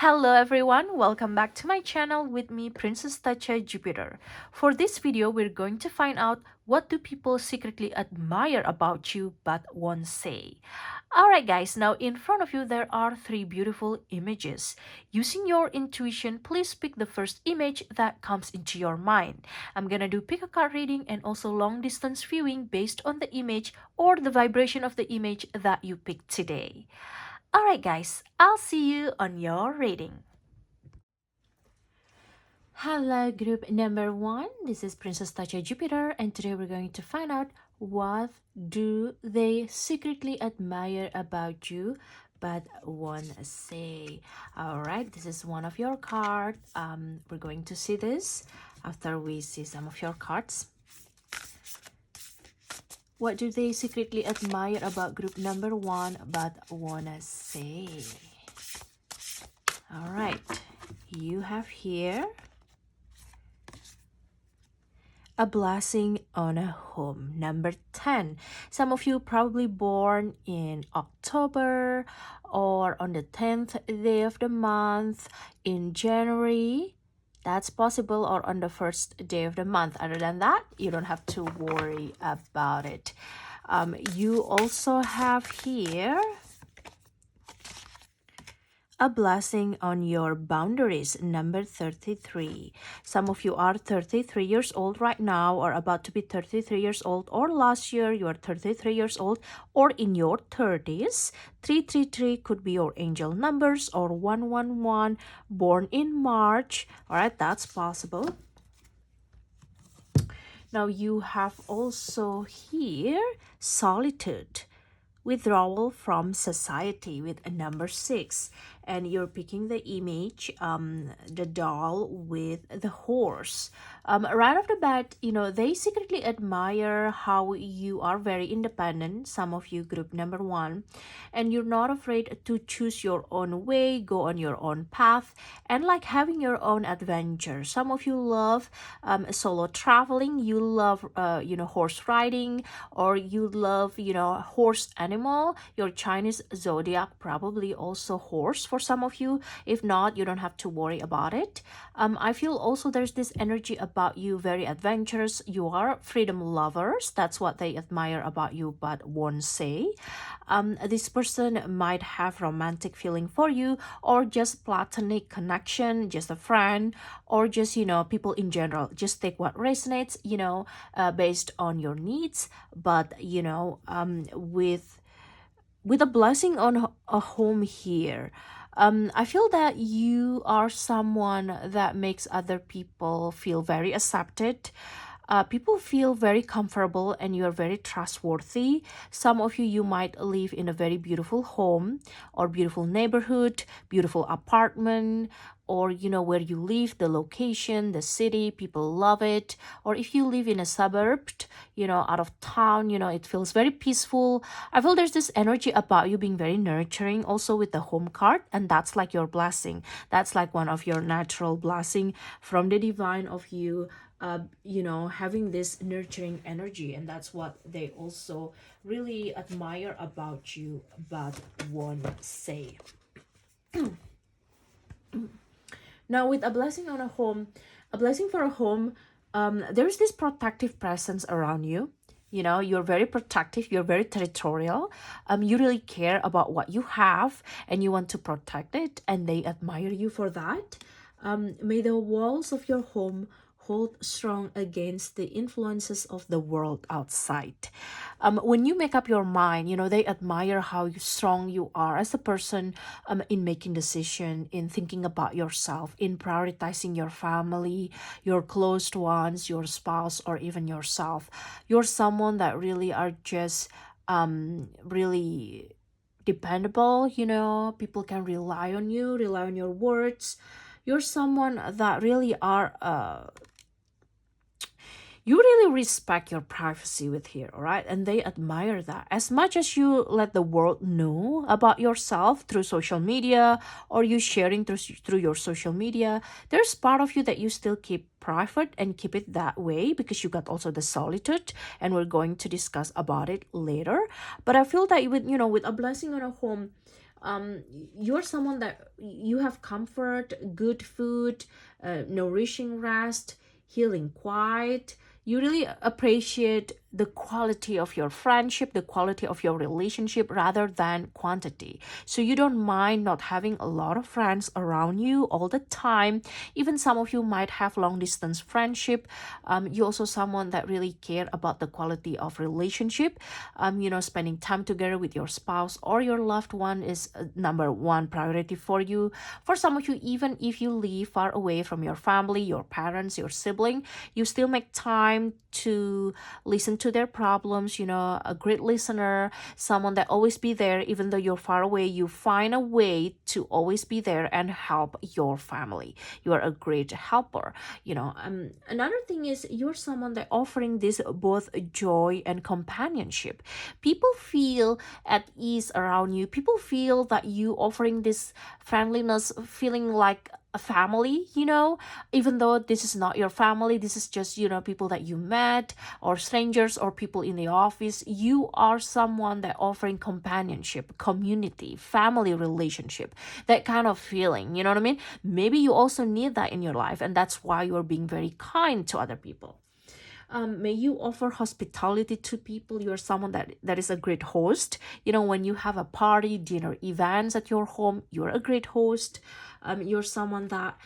Hello everyone, welcome back to my channel with me, Princess Tacha Jupiter. For this video, we're going to find out what do people secretly admire about you but won't say. Alright guys, now in front of you there are three beautiful images. Using your intuition, please pick the first image that comes into your mind. I'm gonna do pick a card reading and also long distance viewing based on the image or the vibration of the image that you picked today. Alright guys, I'll see you on your reading. Hello group number 1, this is Princess Tacha Jupiter and today we're going to find out what do they secretly admire about you but won't say. Alright, this is one of your cards. We're going to see this after we see some of your cards. What do they secretly admire about group number 1 but wanna say? Alright, you have here a blessing on a home. Number 10. Some of you probably born in October or on the 10th day of the month in January. That's possible, or on the first day of the month. Other than that, you don't have to worry about it. You also have here a blessing on your boundaries, number 33. Some of you are 33 years old right now or about to be 33 years old, or last year you are 33 years old or in your 30s. 333 could be your angel numbers, or 111 born in March. All right, that's possible. Now you have also here solitude, withdrawal from society with a number 6, and you're picking the image, the doll with the horse. Right off the bat, you know, they secretly admire how you are very independent, some of you group number 1, and you're not afraid to choose your own way, go on your own path, and like having your own adventure. Some of you love solo traveling, you love horse riding, or you love horse animal. Your Chinese zodiac probably also horse for some of you. If not, you don't have to worry about it. I feel also there's this energy about you, very adventurous. You are freedom lovers. That's what they admire about you but won't say. This person might have romantic feeling for you, or just platonic connection, just a friend, or just people in general. Just take what resonates, based on your needs. But with a blessing on a home here, I feel that you are someone that makes other people feel very accepted. People feel very comfortable and you are very trustworthy. Some of you might live in a very beautiful home or beautiful neighborhood, beautiful apartment, or where you live, the location, the city, people love it. Or if you live in a suburb, out of town, it feels very peaceful. I feel there's this energy about you being very nurturing also with the home card, and that's like your blessing. That's like one of your natural blessing from the divine of you, having this nurturing energy, and that's what they also really admire about you but won't say. Now with a blessing on a home, a blessing for a home, there's this protective presence around you. You're very protective, you're very territorial. You really care about what you have and you want to protect it, and they admire you for that. May the walls of your home hold strong against the influences of the world outside. When you make up your mind, they admire how strong you are as a person, in making decision, in thinking about yourself, in prioritizing your family, your close ones, your spouse, or even yourself. You're someone that really are just really dependable. People can rely on you, rely on your words. You're someone that really are you really respect your privacy with here, all right? And they admire that. As much as you let the world know about yourself through social media, or you sharing through your social media, there's part of you that you still keep private and keep it that way because you got also the solitude, and we're going to discuss about it later. But I feel that with a blessing on a home, um, you're someone that you have comfort, good food, nourishing rest, healing quiet. You really appreciate the quality of your friendship, the quality of your relationship rather than quantity. So you don't mind not having a lot of friends around you all the time. Even some of you might have long distance friendship. You're also someone that really care about the quality of relationship. Spending time together with your spouse or your loved one is number one priority for you. For some of you, even if you live far away from your family, your parents, your sibling, you still make time to listen to their problems. A great listener, someone that always be there even though you're far away. You find a way to always be there and help your family. You are a great helper. Another thing is you're someone that offering this both joy and companionship. People feel at ease around you. People feel that you offering this friendliness, feeling like a family, even though this is not your family. This is just, people that you met or strangers or people in the office. You are someone that offering companionship, community, family relationship, that kind of feeling. You know what I mean? Maybe you also need that in your life, and that's why you're being very kind to other people. May you offer hospitality to people. You're someone that is a great host. When you have a party, dinner, events at your home, you're a great host. You're someone that,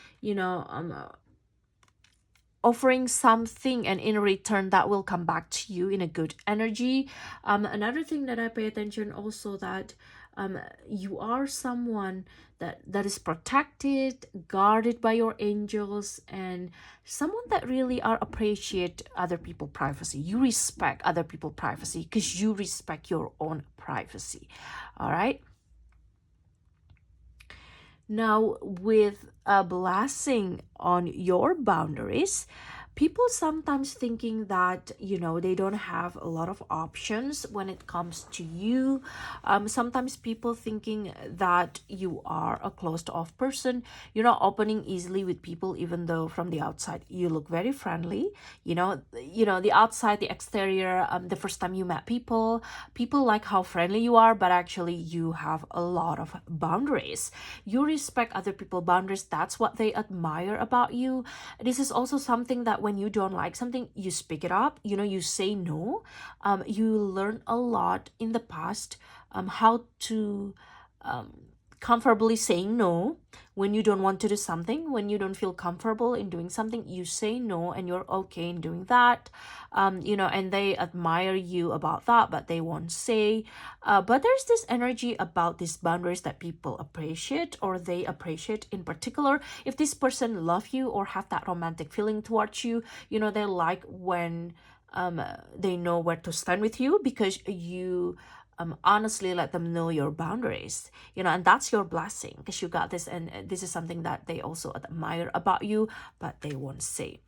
offering something, and in return that will come back to you in a good energy. Another thing that I pay attention also, that you are someone that is protected, guarded by your angels, and someone that really are appreciate other people privacy. You respect other people privacy because you respect your own privacy. All right. Now, with a blessing on your boundaries, people sometimes thinking that, they don't have a lot of options when it comes to you. Sometimes people thinking that you are a closed off person. You're not opening easily with people, even though from the outside you look very friendly. The outside, the exterior, the first time you met people like how friendly you are, but actually you have a lot of boundaries. You respect other people's boundaries. That's what they admire about you. This is also something that when you don't like something, you speak it up. You say no. You learn a lot in the past, how to comfortably saying no when you don't want to do something, when you don't feel comfortable in doing something. You say no and you're okay in doing that. And they admire you about that, but they won't say. But there's this energy about these boundaries that people appreciate, or they appreciate in particular. If this person love you or have that romantic feeling towards you, they like when they know where to stand with you, because you honestly let them know your boundaries, and that's your blessing, because you got this. And this is something that they also admire about you, but they won't say.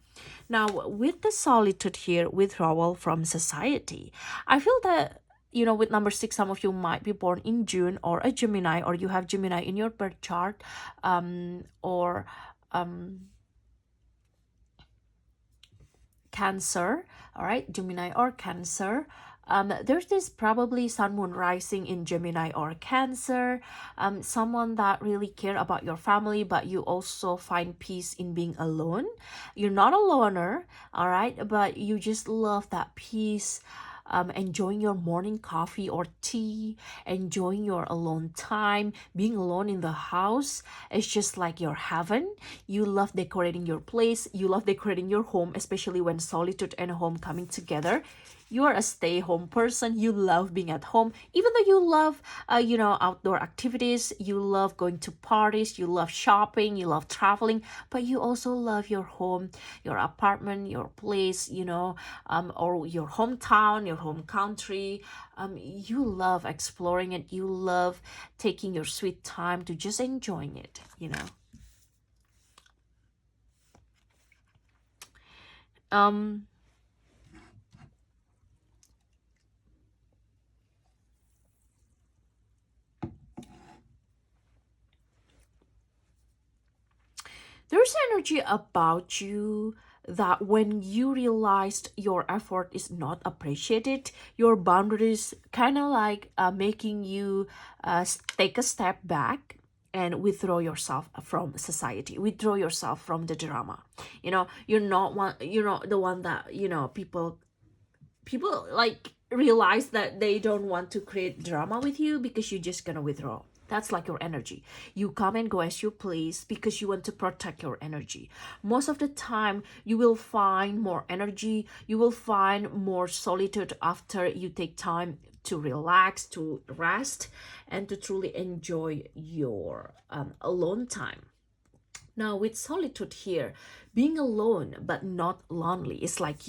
Now, with the solitude here, withdrawal from society, I feel that, with number 6, some of you might be born in June, or a Gemini, or you have Gemini in your birth chart, or Cancer, all right, Gemini or Cancer. There's this probably sun moon rising in Gemini or Cancer. Someone that really care about your family, but you also find peace in being alone. You're not a loner, all right, but you just love that peace. Enjoying your morning coffee or tea, enjoying your alone time, being alone in the house. It's just like your heaven. You love decorating your place, you love decorating your home, especially when solitude and home coming together. You are a stay-home person. You love being at home, even though you love, outdoor activities. You love going to parties. You love shopping. You love traveling, but you also love your home, your apartment, your place, or your hometown, your home country. You love exploring it. You love taking your sweet time to just enjoying it. Um, there's energy about you that when you realized your effort is not appreciated, your boundaries kind of like making you take a step back and withdraw yourself from society, withdraw yourself from the drama. You're not the one that, people like realize that they don't want to create drama with you because you're just gonna withdraw. That's like your energy. You come and go as you please because you want to protect your energy. Most of the time, you will find more energy, you will find more solitude after you take time to relax, to rest, and to truly enjoy your alone time. Now, with solitude here, being alone but not lonely is like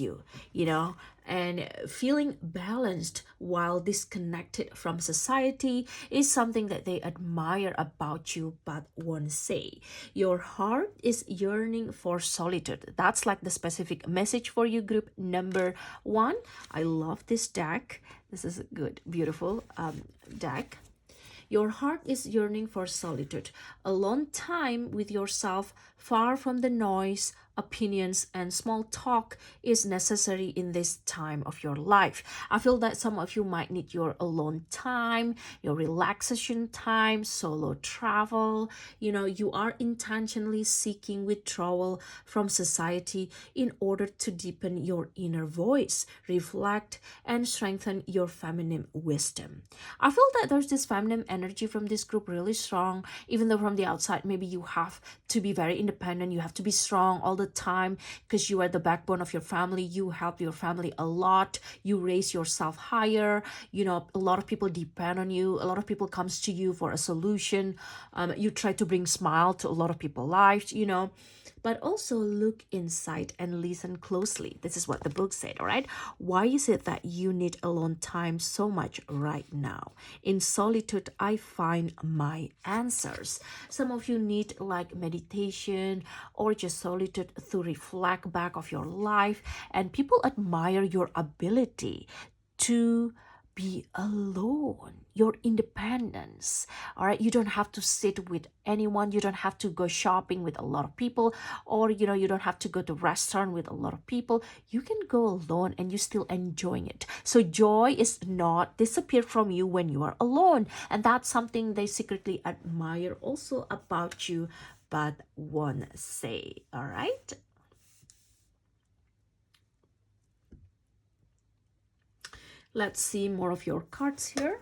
and feeling balanced while disconnected from society is something that they admire about you but won't say. Your heart is yearning for solitude. That's like the specific message for you, group number 1. I love this deck. This is a good, beautiful deck. Your heart is yearning for solitude, alone time with yourself, far from the noise, opinions, and small talk is necessary in this time of your life. I feel that some of you might need your alone time, your relaxation time, solo travel. You are intentionally seeking withdrawal from society in order to deepen your inner voice, reflect, and strengthen your feminine wisdom. I feel that there's this feminine energy from this group really strong, even though from the outside, maybe you have to be very independent, you have to be strong all the time because you are the backbone of your family, you help your family a lot, you raise yourself higher, a lot of people depend on you, a lot of people comes to you for a solution, you try to bring smile to a lot of people's lives, but also look inside and listen closely. This is what the book said, all right? Why is it that you need alone time so much right now? In solitude, I find my answers. Some of you need like meditation or just solitude to reflect back of your life, and people admire your ability to be alone, your independence. All right, you don't have to sit with anyone, you don't have to go shopping with a lot of people, or you don't have to go to restaurant with a lot of people. You can go alone and you still enjoying it. So joy is not disappear from you when you are alone, and that's something they secretly admire also about you but won't say. All right, let's see more of your cards here.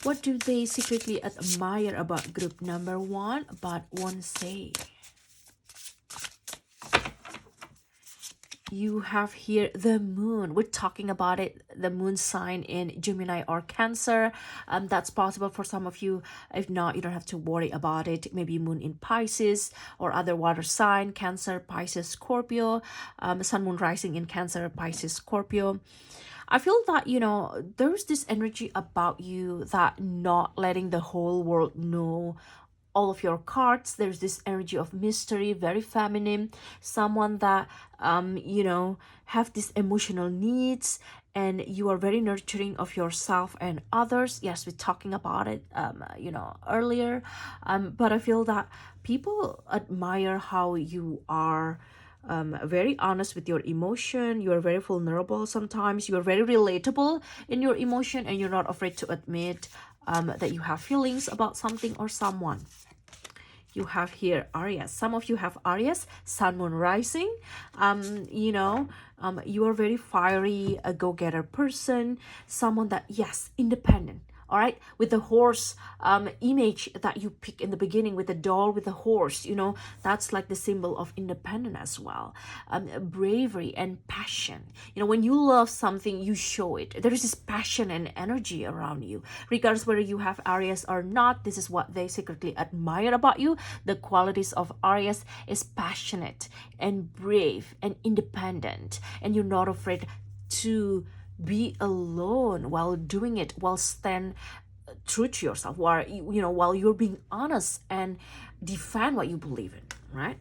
What do they secretly admire about group number 1 but won't say? You have here the moon. We're talking about it, the moon sign in Gemini or Cancer. That's possible for some of you. If not, you don't have to worry about it. Maybe moon in Pisces or other water sign, Cancer, Pisces, Scorpio, sun, moon rising in Cancer, Pisces, Scorpio. I feel that, there's this energy about you that not letting the whole world know all of your cards. There's this energy of mystery, very feminine, someone that have these emotional needs, and you are very nurturing of yourself and others. Yes, we're talking about it earlier, but I feel that people admire how you are very honest with your emotion. You are very vulnerable sometimes. You are very relatable in your emotion, and you're not afraid to admit that you have feelings about something or someone. You have here Aries. Some of you have Aries, Sun, Moon, Rising. You are very fiery, a go-getter person, someone that, yes, independent. All right, with the horse image that you pick in the beginning, with the doll with the horse, that's like the symbol of independence as well. Bravery and passion. When you love something, you show it. There is this passion and energy around you. Regardless whether you have Aries or not, this is what they secretly admire about you. The qualities of Aries is passionate and brave and independent, and you're not afraid to be alone while doing it, while stand true to yourself, while you're being honest and defend what you believe in, right?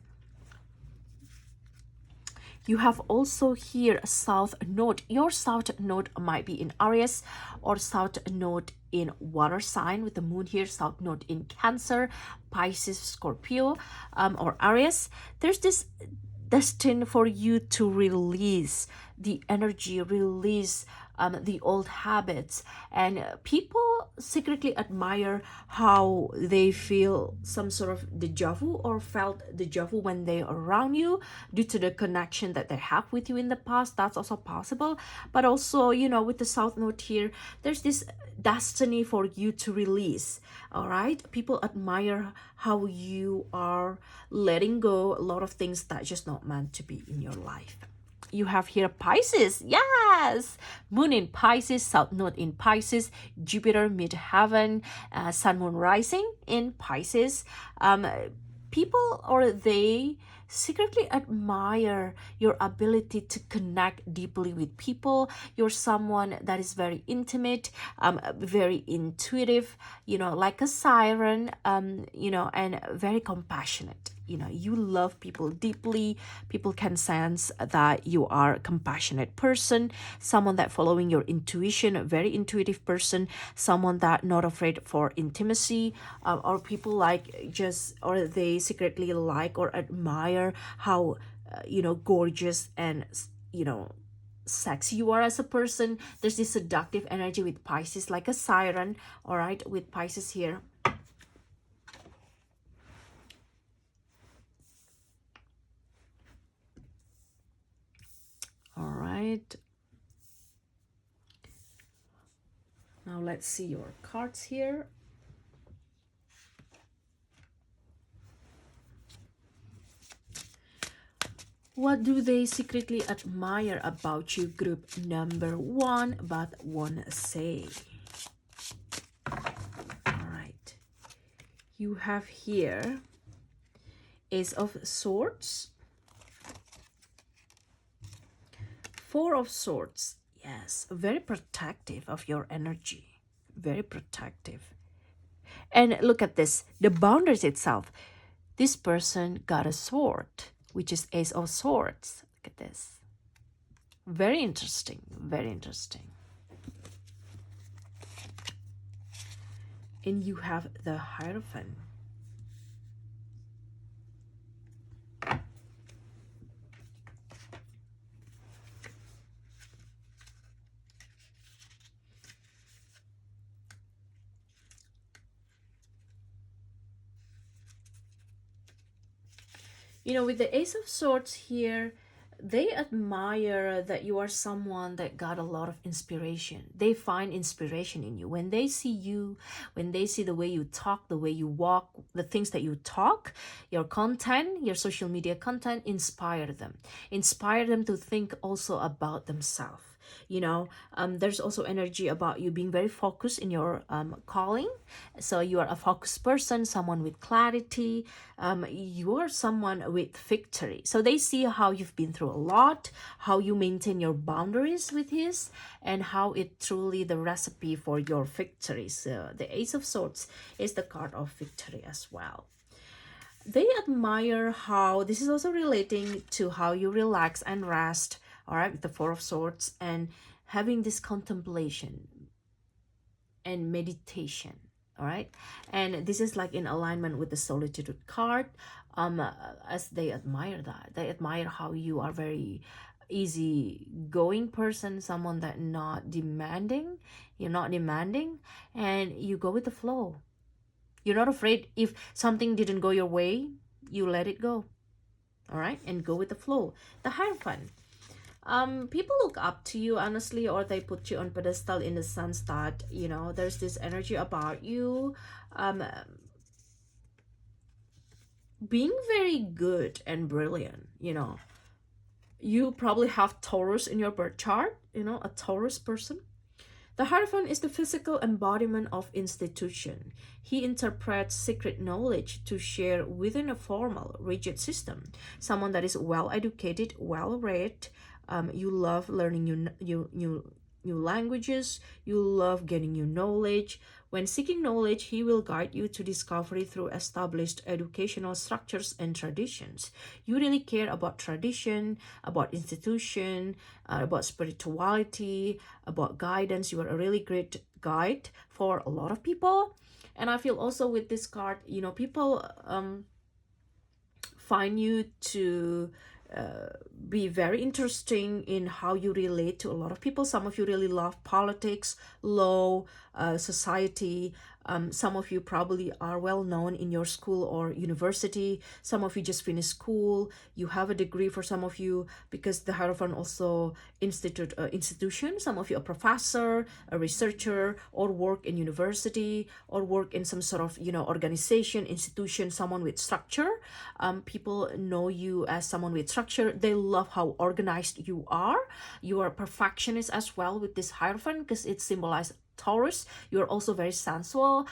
You have also here a south node. Your south node might be in Aries or south node in water sign with the moon here, south node in Cancer, Pisces, Scorpio, or Aries. There's this destined for you to release the energy, release the old habits. And people secretly admire how they feel some sort of deja vu or felt deja vu when they're around you due to the connection that they have with you in the past. That's also possible. But also, with the South Node here, there's this destiny for you to release. All right, people admire how you are letting go a lot of things that just not meant to be in your life. You have here Pisces. Yes, Moon in Pisces, South Node in Pisces, Jupiter mid-heaven, Sun Moon rising in Pisces. People, or they secretly admire your ability to connect deeply with people. You're someone that is very intimate, very intuitive, like a siren, and very compassionate. You love people deeply. People can sense that you are a compassionate person, someone that following your intuition, a very intuitive person, someone that not afraid for intimacy, or people like just, or they secretly like or admire how gorgeous and sexy you are as a person. There's this seductive energy with Pisces, like a siren. All right, with Pisces here. All right. Now let's see your cards here. What do they secretly admire about you, group number 1, but won't say? All right. You have here Ace of Swords, Four of Swords. Yes, very protective of your energy. Very protective. And look at this, the boundaries itself. This person got a sword, which is Ace of Swords. Look at this. Very interesting. Very interesting. And you have the Hierophant. With the Ace of Swords here, they admire that you are someone that got a lot of inspiration. They find inspiration in you. When they see you, when they see the way you talk, the way you walk, the things that you talk, your content, your social media content, inspire them. Inspire them to think also about themselves. There's also energy about you being very focused in your calling. So you are a focused person, someone with clarity. You are someone with victory. So they see how you've been through a lot, how you maintain your boundaries with his, and how it truly the recipe for your victory. So the Ace of Swords is the card of victory as well. They admire how this is also relating to how you relax and rest, all right, with the Four of Swords, and having this contemplation and meditation, all right. And this is like in alignment with the Solitude card. As they admire that, they admire how you are very easy going person, someone that not demanding. You're not demanding, and you go with the flow. You're not afraid if something didn't go your way, you let it go, all right, and go with the flow. The Hierophant. People look up to you, honestly, or they put you on pedestal in the sense that, there's this energy about you, being very good and brilliant. You probably have Taurus in your birth chart, a Taurus person. The Hierophant is the physical embodiment of institution. He interprets secret knowledge to share within a formal, rigid system. Someone that is well educated, well read. You love learning new languages. You love gaining new knowledge. When seeking knowledge, he will guide you to discovery through established educational structures and traditions. You really care about tradition, about institution, about spirituality, about guidance. You are a really great guide for a lot of people. And I feel also with this card, people find you to be very interesting in how you relate to a lot of people. Some of you really love politics, law, society. Some of you probably are well known in your school or university. Some of you just finished school. You have a degree for some of you, because the Hierophant also institution. Some of you a professor, a researcher, or work in university, or work in some sort of organization, institution, someone with structure. People know you as someone with structure. They love how organized you are. You are a perfectionist as well with this Hierophant, because it symbolizes Taurus. You're also very sensual.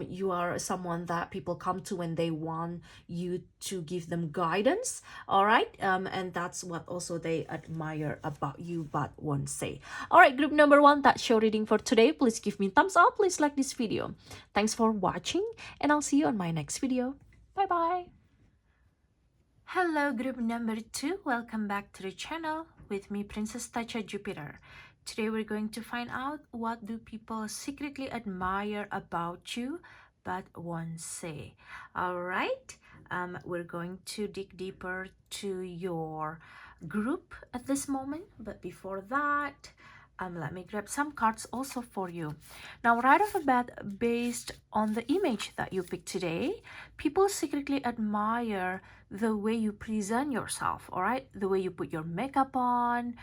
You are someone that people come to when they want you to give them guidance. All right. And that's what also they admire about you but won't say. All right, group number 1, that's your reading for today. Please give me thumbs up. Please like this video. Thanks for watching, and I'll see you on my next video. Bye bye. Hello, group number 2. Welcome back to the channel with me, Princess Tacha Jupiter. Today we're going to find out what do people secretly admire about you but won't say. All right, we're going to dig deeper to your group at this moment, but before that, let me grab some cards also for you. Now, right off the bat, based on the image that you picked today, people secretly admire the way you present yourself, all right? The way you put your makeup on,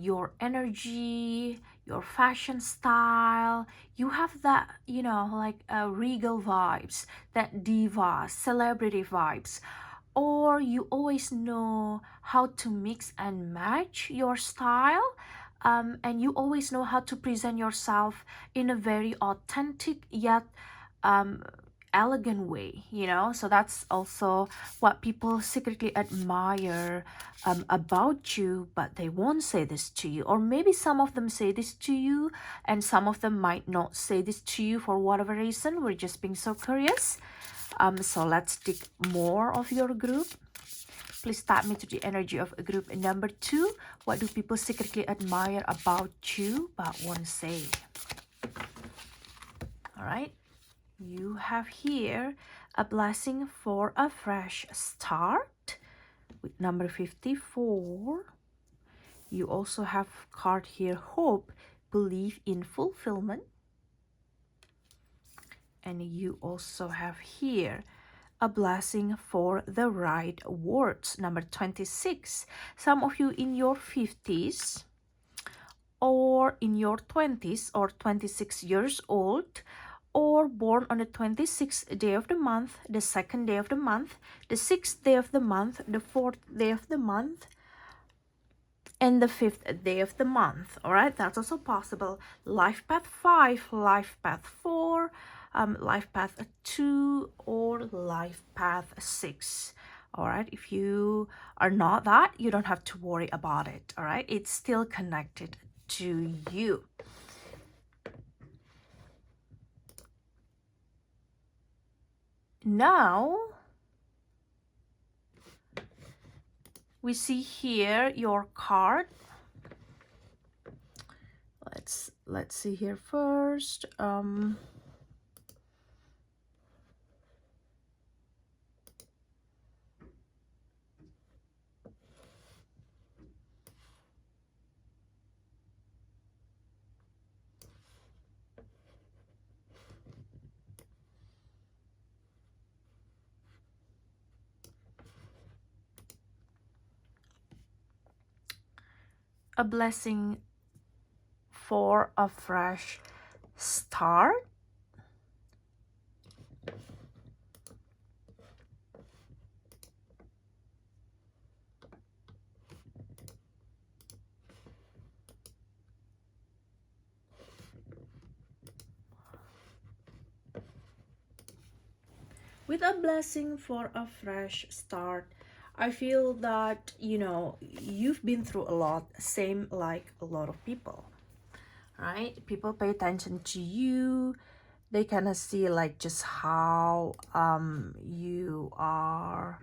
your energy, your fashion style. You have that, like regal vibes, that diva, celebrity vibes. Or you always know how to mix and match your style. And you always know how to present yourself in a very authentic yet elegant way, so that's also what people secretly admire about you, but they won't say this to you. Or maybe some of them say this to you, and some of them might not say this to you for whatever reason. We're just being so curious. So let's dig more of your group. Please tap me to the energy of group number 2. What do people secretly admire about you but won't say? All right. You have here a blessing for a fresh start with number 54. You also have card here, hope, believe in fulfillment. And you also have here a blessing for the right words, number 26. Some of you in your 50s or in your 20s or 26 years old, or born on the 26th day of the month, the 2nd day of the month, the 6th day of the month, the 4th day of the month, and the 5th day of the month. All right, that's also possible. Life path 5, life path 4, life path 2, or life path 6. All right, if you are not that, you don't have to worry about it. All right, it's still connected to you. Now we see here your card. Let's see here first. A blessing for a fresh start. With a blessing for a fresh start, I feel that, you've been through a lot, same like a lot of people, right? People pay attention to you. They kind of see like just how you are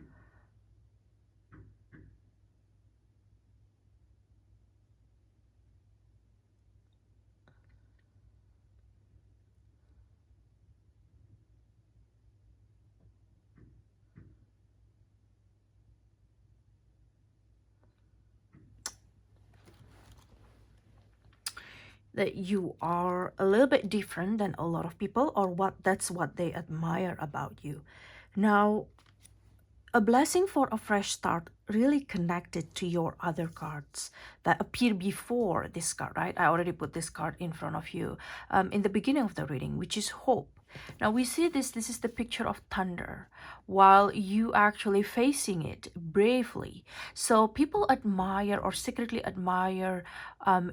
that you are a little bit different than a lot of people, or that's what they admire about you. Now, a blessing for a fresh start really connected to your other cards that appear before this card, right? I already put this card in front of you in the beginning of the reading, which is hope. Now we see this is the picture of thunder while you actually facing it bravely. So people admire or secretly admire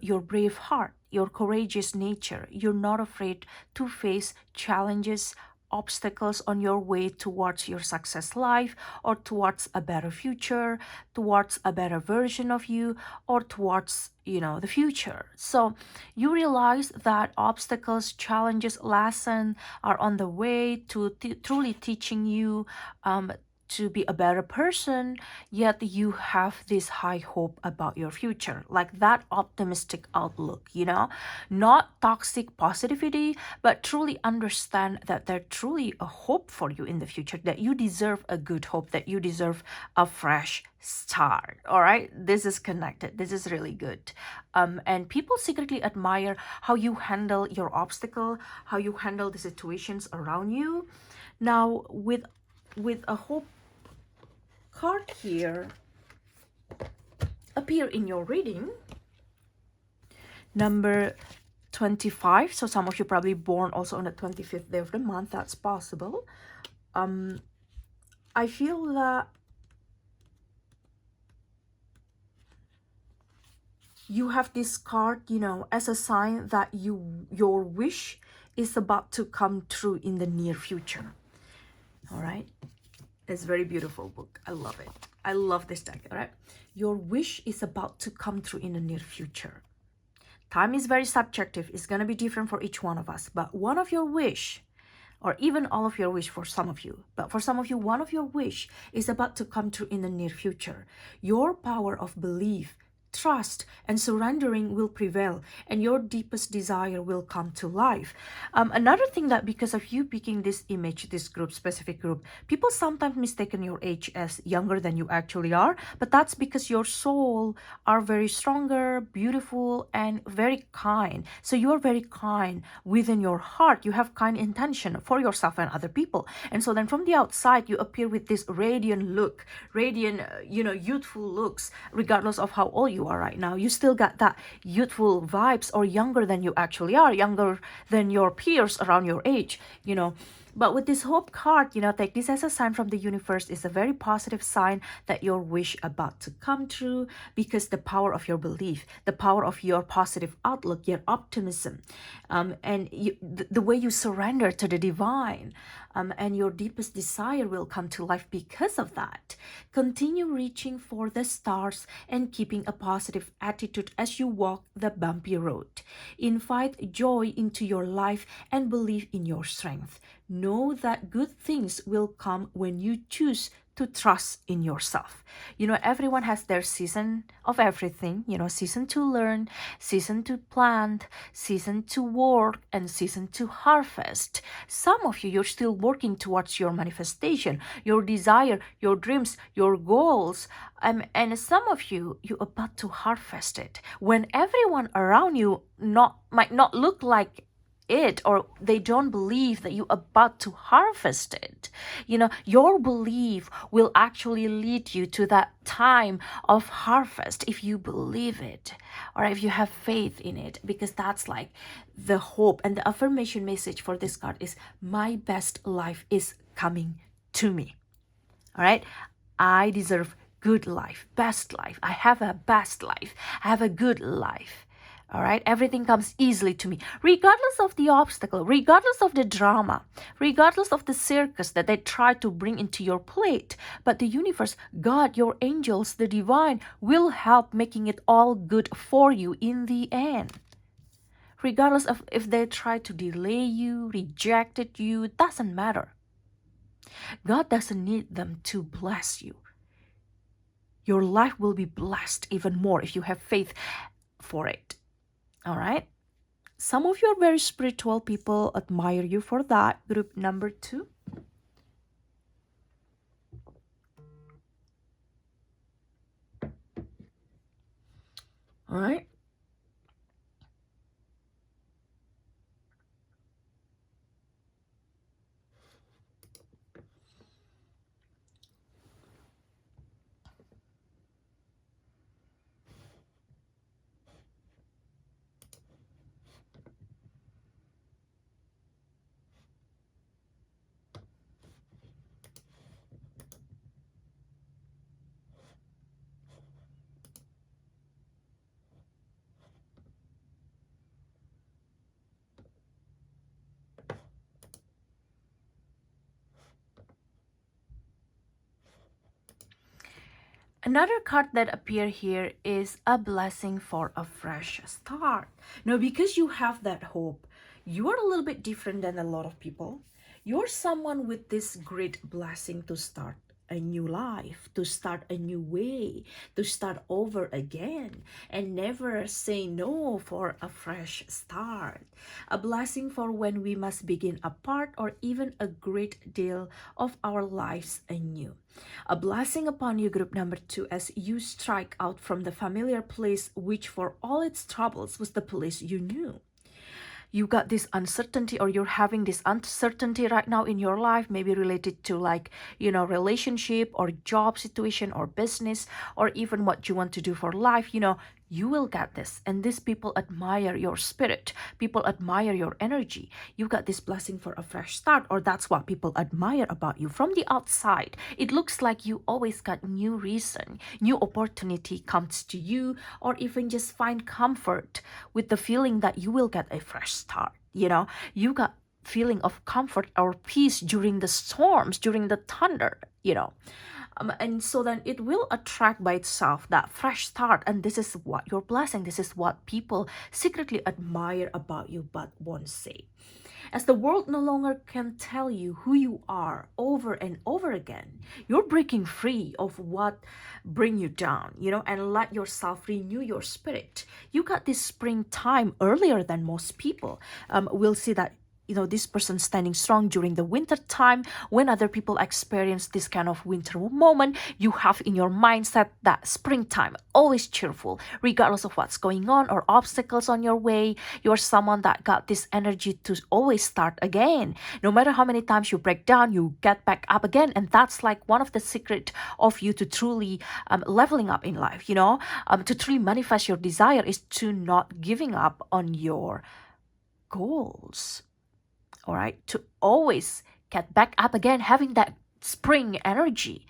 your brave heart, your courageous nature. You're not afraid to face challenges, obstacles on your way towards your success life, or towards a better future, towards a better version of you, or towards the future. So you realize that obstacles, challenges, lessons are on the way to truly teaching you to be a better person, yet you have this high hope about your future, like that optimistic outlook, not toxic positivity, but truly understand that there's truly a hope for you in the future, that you deserve a good hope, that you deserve a fresh start. All right, this is connected. This is really good. And people secretly admire how you handle your obstacle, how you handle the situations around you. Now, with a hope card here appear in your reading, number 25. So some of you probably born also on the 25th day of the month. That's possible. I feel that you have this card, as a sign that your wish is about to come true in the near future. All right. It's a very beautiful book. I love it. I love this deck. All right. Your wish is about to come true in the near future. Time is very subjective. It's going to be different for each one of us. But one of your wish, or even all of your wish for some of you, but for some of you, one of your wish is about to come true in the near future. Your power of belief, trust, and surrendering will prevail, and your deepest desire will come to life. Another thing that because of you picking this image, this group, specific group, people sometimes mistaken your age as younger than you actually are, but that's because your soul are very stronger, beautiful, and very kind. So you are very kind within your heart. You have kind intention for yourself and other people. And so then from the outside, you appear with this radiant look, radiant, youthful looks, regardless of how old you are right now. You still got that youthful vibes, or younger than you actually are, younger than your peers around your age, But with this hope card, take this as a sign from the universe. It's a very positive sign that your wish about to come true, because the power of your belief, the power of your positive outlook, your optimism, and the way you surrender to the divine, and your deepest desire will come to life because of that. Continue reaching for the stars and keeping a positive attitude as you walk the bumpy road. Invite joy into your life and believe in your strength. Know that good things will come when you choose to trust in yourself. Everyone has their season of everything, season to learn, season to plant, season to work, and season to harvest. Some of you, you're still working towards your manifestation, your desire, your dreams, your goals. And some of you, you're about to harvest it. When everyone around you might not look like it, or they don't believe that you're about to harvest it, your belief will actually lead you to that time of harvest if you believe it, or if you have faith in it, because that's like the hope. And the affirmation message for this card is, my best life is coming to me. All right, I deserve good life, best life. I have a best life. I have a good life. All right, everything comes easily to me, regardless of the obstacle, regardless of the drama, regardless of the circus that they try to bring into your plate. But the universe, God, your angels, the divine will help making it all good for you in the end. Regardless of if they try to delay you, rejected you, it doesn't matter. God doesn't need them to bless you. Your life will be blessed even more if you have faith for it. All right? Some of you are very spiritual. People admire you for that. Group number 2. All right? Another card that appear here is a blessing for a fresh start. Now, because you have that hope, you are a little bit different than a lot of people. You're someone with this great blessing to start a new life, to start a new way, to start over again, and never say no for a fresh start. A blessing for when we must begin a part or even a great deal of our lives anew. A blessing upon you, group number 2, as you strike out from the familiar place, which for all its troubles was the place you knew. You got this uncertainty, or you're having this uncertainty right now in your life, maybe related to like, relationship or job situation or business, or even what you want to do for life. You will get this, and these people admire your spirit, people admire your energy. You got this blessing for a fresh start, or that's what people admire about you. From the outside, it looks like you always got new reason, new opportunity comes to you, or even just find comfort with the feeling that you will get a fresh start. You got feeling of comfort or peace during the storms, during the thunder. And so then it will attract by itself that fresh start. And this is what your blessing, this is what people secretly admire about you but won't say. As the world no longer can tell you who you are over and over again, you're breaking free of what bring you down, and let yourself renew your spirit. You got this springtime earlier than most people. We'll see that this person standing strong during the winter time. When other people experience this kind of winter moment, you have in your mindset that springtime, always cheerful regardless of what's going on or obstacles on your way. You're someone that got this energy to always start again. No matter how many times you break down, you get back up again. And that's like one of the secret of you to truly leveling up in life. To truly manifest your desire is to not giving up on your goals. All right, to always get back up again, having that spring energy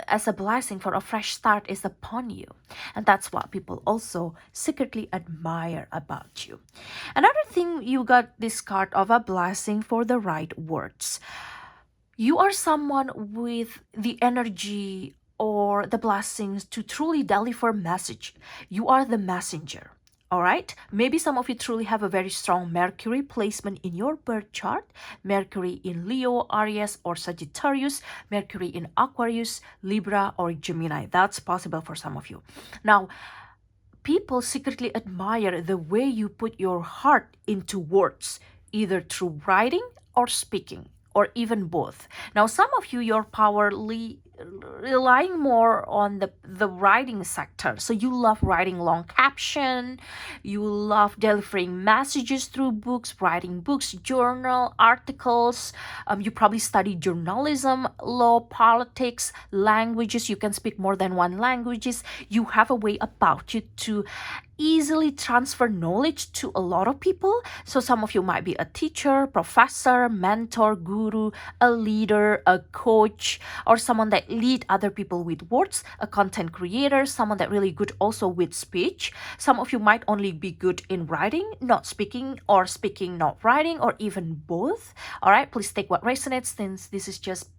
as a blessing for a fresh start is upon you. And that's what people also secretly admire about you. Another thing, you got this card of a blessing for the right words. You are someone with the energy or the blessings to truly deliver message. You are the messenger. All right, maybe some of you truly have a very strong Mercury placement in your birth chart. Mercury in Leo, Aries, or Sagittarius. Mercury in Aquarius, Libra, or Gemini. That's possible for some of you. Now, people secretly admire the way you put your heart into words, either through writing or speaking, or even both. Now, some of you, your power relying more on the writing sector. So you love writing long caption, you love delivering messages through books, writing books, journal, articles. You probably study journalism, law, politics, languages. You can speak more than one languages. You have a way about you to easily transfer knowledge to a lot of people. So some of you might be a teacher, professor, mentor, guru, a leader, a coach, or someone that lead other people with words, a content creator, someone that really good also with speech. Some of you might only be good in writing, not speaking, or speaking, not writing, or even both. All right, please take what resonates, since this is just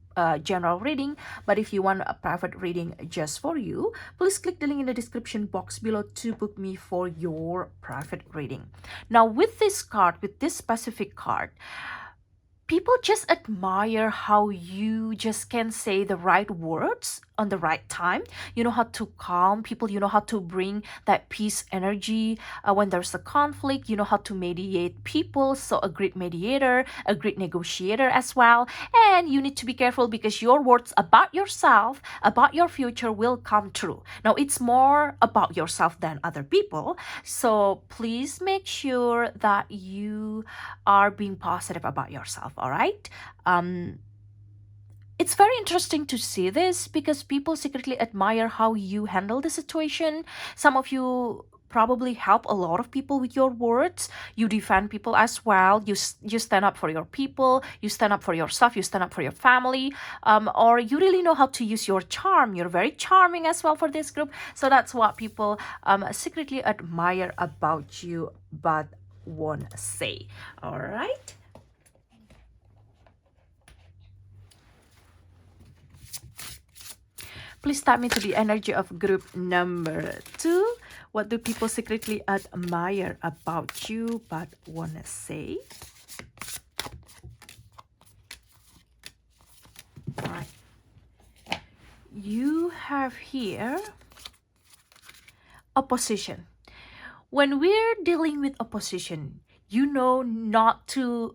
general reading. But if you want a private reading just for you, please click the link in the description box below to book me for your private reading. Now, with this card, with this specific card, people just admire how you just can say the right words on the right time. You know how to calm people. You know how to bring that peace energy when there's a conflict. You know how to mediate people. So a great mediator, a great negotiator as well. And you need to be careful, because your words about yourself, about your future will come true. Now, it's more about yourself than other people. So please make sure that you are being positive about yourself. All right. It's very interesting to see this, because people secretly admire how you handle the situation. Some of you probably help a lot of people with your words. You defend people as well. You stand up for your people. You stand up for yourself. You stand up for your family. Or you really know how to use your charm. You're very charming as well for this group. So that's what people secretly admire about you but won't say. All right. Please tap me to the energy of group number 2. What do people secretly admire about you but wanna say? All right. You have here opposition. When we're dealing with opposition, you know not to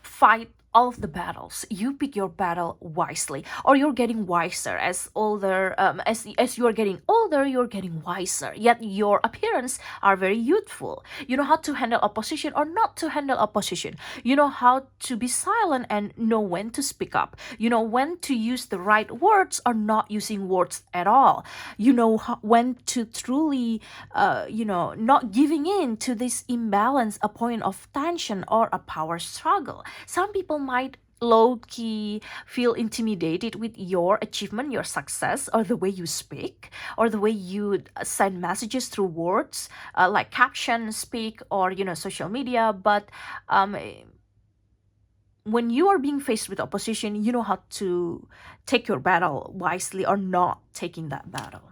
fight all of the battles. You pick your battle wisely, or you're getting wiser as older. As you are getting older, you're getting wiser. Yet your appearance are very youthful. You know how to handle opposition or not to handle opposition. You know how to be silent and know when to speak up. You know when to use the right words or not using words at all. You know when to truly, not giving in to this imbalance, a point of tension or a power struggle. Some people might low-key feel intimidated with your achievement, your success, or the way you speak, or the way you send messages through words, like caption, speak, or social media. But when you are being faced with opposition, you know how to take your battle wisely or not taking that battle.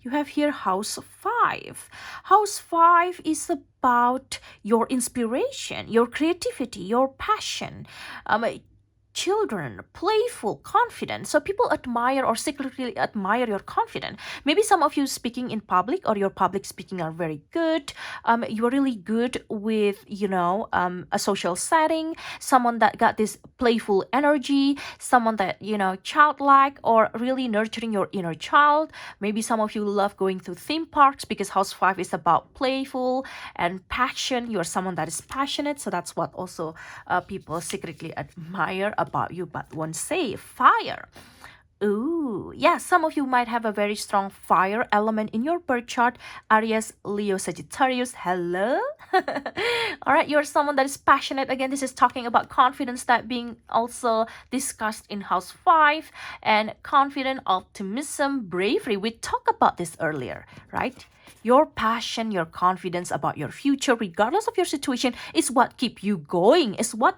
You have here house 5. House 5 is about your inspiration, your creativity, your passion. Children, playful, confident. So people admire or secretly admire your confidence. Maybe some of you speaking in public or your public speaking are very good. You're really good with, a social setting. Someone that got this playful energy. Someone that, childlike or really nurturing your inner child. Maybe some of you love going to theme parks because house 5 is about playful and passion. You're someone that is passionate. So that's what also people secretly admire about you but won't say. Fire. Ooh, yeah, some of you might have a very strong fire element in your birth chart. Aries, Leo, Sagittarius, hello. All right, you're someone that is passionate. Again, this is talking about confidence that being also discussed in house 5, and confident, optimism, bravery. We talked about this earlier, right? Your passion, your confidence about your future, regardless of your situation, is what keep you going, is what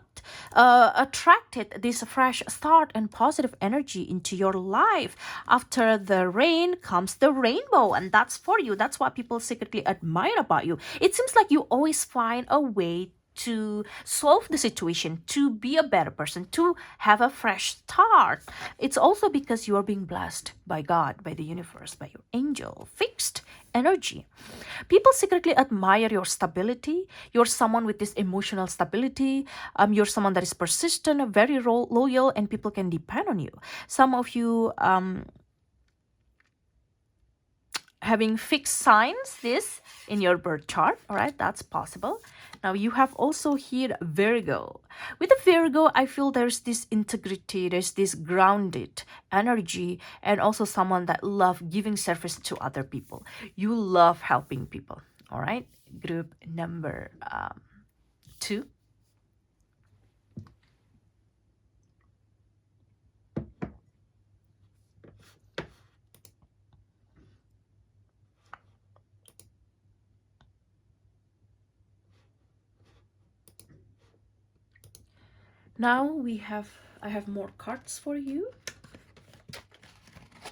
attracted this fresh start and positive energy into your life. After the rain comes the rainbow, and that's for you. That's what people secretly admire about you. It seems like you always find a way to solve the situation, to be a better person, to have a fresh start. It's also because you are being blessed by God, by the universe, by your angel. Fixed energy. People secretly admire your stability. You're someone with this emotional stability. You're someone that is persistent, very loyal, and people can depend on you. Some of you having fixed signs this in your birth chart. All right, that's possible. Now you have also here Virgo. With the Virgo, I feel there's this integrity, there's this grounded energy, and also someone that love giving service to other people. You love helping people. All right, group number 2. Now I have more cards for you.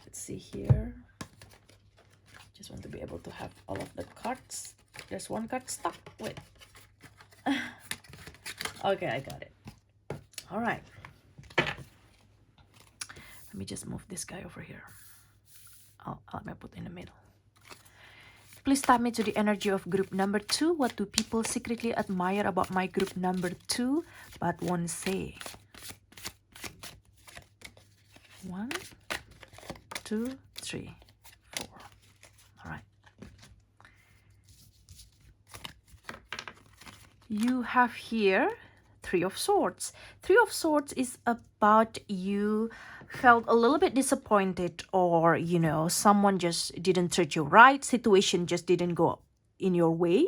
Let's see here. Just want to be able to have all of the cards. There's one card stuck. Wait. Okay, I got it. All right. Let me just move this guy over here. Let me put in the middle. Please tap me to the energy of group number 2. What do people secretly admire about my group number 2 but won't say? 1, 2, 3, 4. All right. You have here 3 of Swords. 3 of Swords is about you felt a little bit disappointed, or someone just didn't treat you right, situation just didn't go in your way,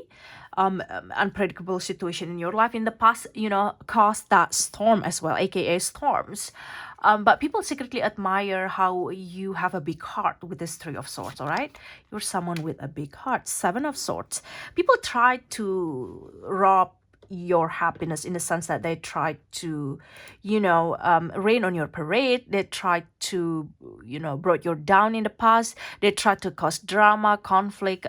unpredictable situation in your life in the past caused that storm as well, aka storms. But people secretly admire how you have a big heart with this 3 of Swords. All right, you're someone with a big heart. 7 of Swords. People try to rob your happiness, in the sense that they try to, rain on your parade. They try to, brought you down in the past. They try to cause drama, conflict,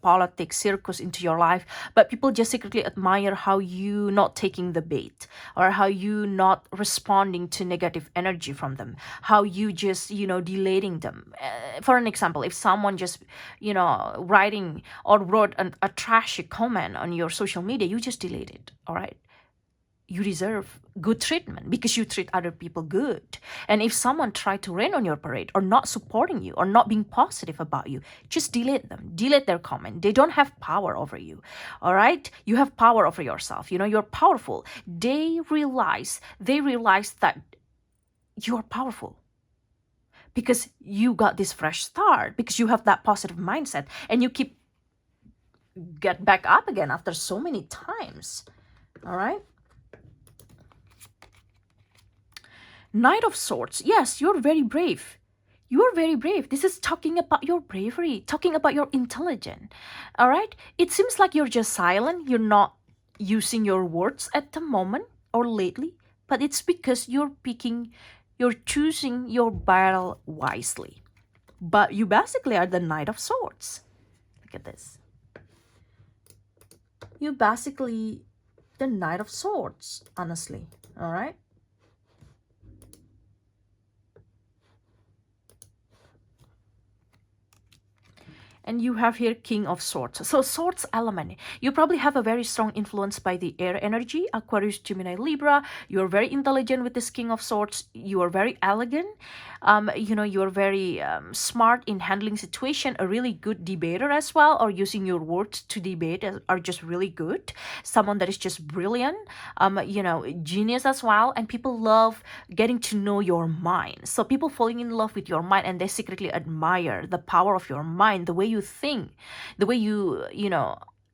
politics, circus into your life. But people just secretly admire how you not taking the bait, or how you not responding to negative energy from them, how you just, delaying them. For an example, if someone just, writing or wrote a trashy comment on your social media, you just delete it. All right, you deserve good treatment because you treat other people good. And if someone tried to rain on your parade, or not supporting you, or not being positive about you, just delete them, delete their comment. They don't have power over you. All right, you have power over yourself. You're powerful. They realize that you're powerful because you got this fresh start, because you have that positive mindset, and you keep get back up again after so many times. All right, Knight of Swords. Yes, you're very brave. You are very brave. This is talking about your bravery, talking about your intelligence. All right, it seems like you're just silent. You're not using your words at the moment or lately, but it's because you're choosing your battle wisely. But you basically are the Knight of Swords. Look at this. You basically the Knight of Swords, honestly. All right. And you have here King of Swords. So Swords element. You probably have a very strong influence by the air energy, Aquarius, Gemini, Libra. You're very intelligent with this King of Swords. You are very elegant. You're very smart in handling situation. A really good debater as well, or using your words to debate are just really good. Someone that is just brilliant. Genius as well. And people love getting to know your mind. So people falling in love with your mind, and they secretly admire the power of your mind, the way you think, the way you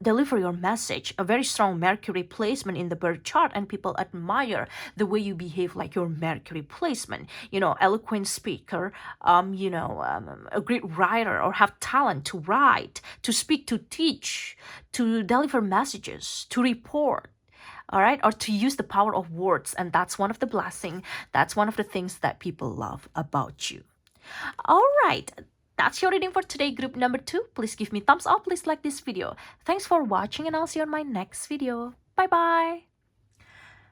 deliver your message. A very strong Mercury placement in the birth chart, and people admire the way you behave, like your Mercury placement. Eloquent speaker, a great writer, or have talent to write, to speak, to teach, to deliver messages, to report. All right, or to use the power of words. And that's one of the blessing, that's one of the things that people love about you. All right, that's your reading for today, group number 2. Please give me thumbs up, please like this video. Thanks for watching, and I'll see you on my next video. Bye bye.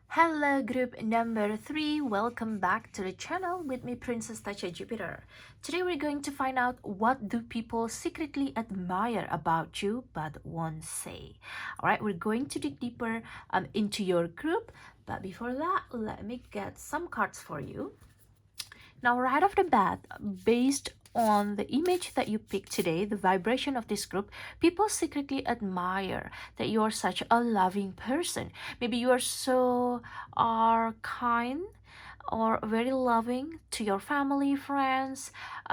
Hello, group number 3. Welcome back to the channel with me, Princess Tacha Jupiter. Today we're going to find out, what do people secretly admire about you but won't say. All right, we're going to dig deeper into your group, but before that, let me get some cards for you. Now, right off the bat, based on the image that you picked today, the vibration of this group, people secretly admire that you are such a loving person. Maybe you are kind or very loving to your family, friends.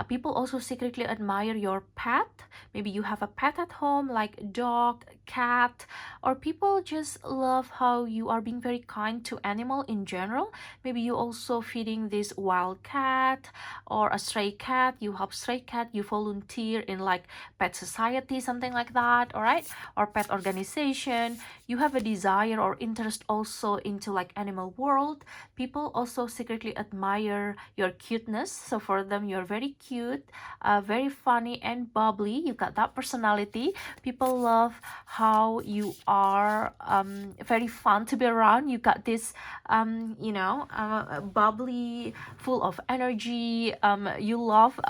People also secretly admire your pet. Maybe you have a pet at home, like dog, cat, or people just love how you are being very kind to animal in general. Maybe you also feeding this wild cat or a stray cat. You help stray cat, you volunteer in like pet society, something like that, all right, or pet organization. You have a desire or interest also into like animal world. People also secretly admire your cuteness. So for them, you're very cute, very funny and bubbly. You got that personality. People love how you are very fun to be around. You got this bubbly, full of energy. You love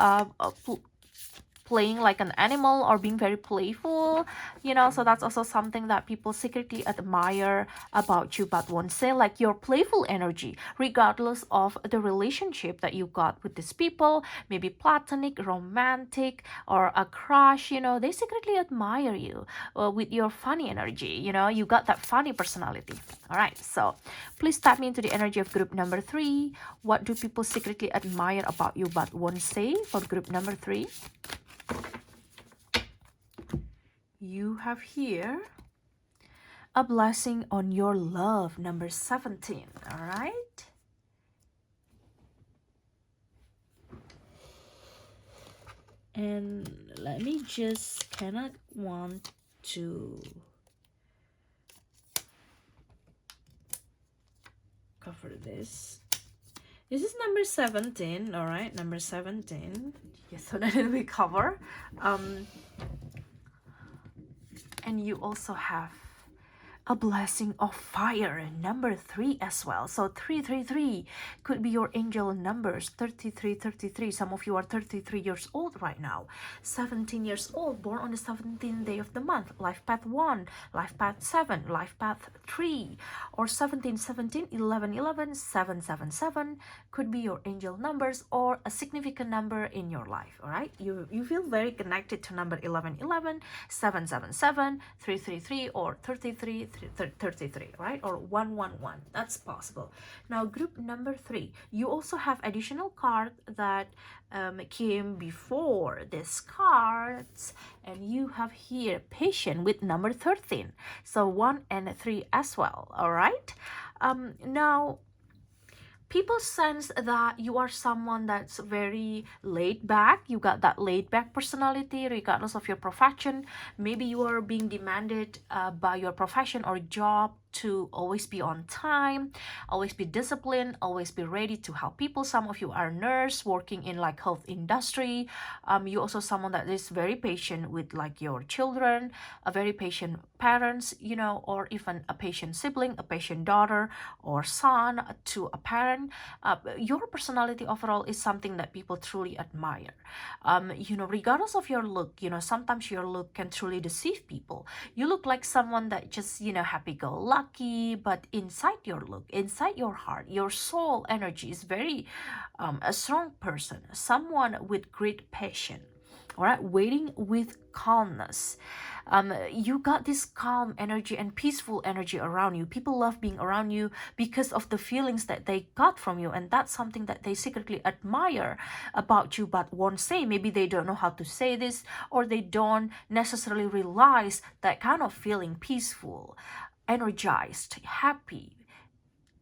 playing like an animal or being very playful, so that's also something that people secretly admire about you but won't say, like your playful energy, regardless of the relationship that you got with these people, maybe platonic, romantic, or a crush. They secretly admire you with your funny energy. You got that funny personality. All right, so please tap me into the energy of group number 3. What do people secretly admire about you but won't say for group number 3? You have here a blessing on your love, number 17. All right. And let me just want to for this. This is number 17, all right, number 17. Yes, so that we cover. And you also have a blessing of fire, number 3 as well. So 333 could be your angel numbers. 33. Some of you are 33 years old right now. 17 years old, born on the 17th day of the month. Life path 1, life path 7, life path 3, or 17, 11, 777 could be your angel numbers, or a significant number in your life. All right, you feel very connected to number 11, 777, 333, or 33, 33, right? Or 111. That's possible. Now, group number 3, you also have additional card that came before these cards, and you have here patient with number 13. So 1 and 3 as well. All right. Now, people sense that you are someone that's very laid back. You got that laid back personality regardless of your profession. Maybe you are being demanded by your profession or job to always be on time, always be disciplined, always be ready to help people. Some of you are nurse working in like health industry. You also someone that is very patient with like your children, a very patient parents, you know, or even a patient sibling, a patient daughter or son to a parent. Your personality overall is something that people truly admire. You know, regardless of your look, you know, sometimes your look can truly deceive people. You look like someone that just, you know, happy-go-lucky, but inside your look, inside your heart, your soul energy is very a strong person, someone with great passion. All right, waiting with calmness. You got this calm energy and peaceful energy around you. People love being around you because of the feelings that they got from you, and that's something that they secretly admire about you but won't say. Maybe they don't know how to say this, or they don't necessarily realize that kind of feeling, peaceful, energized, happy,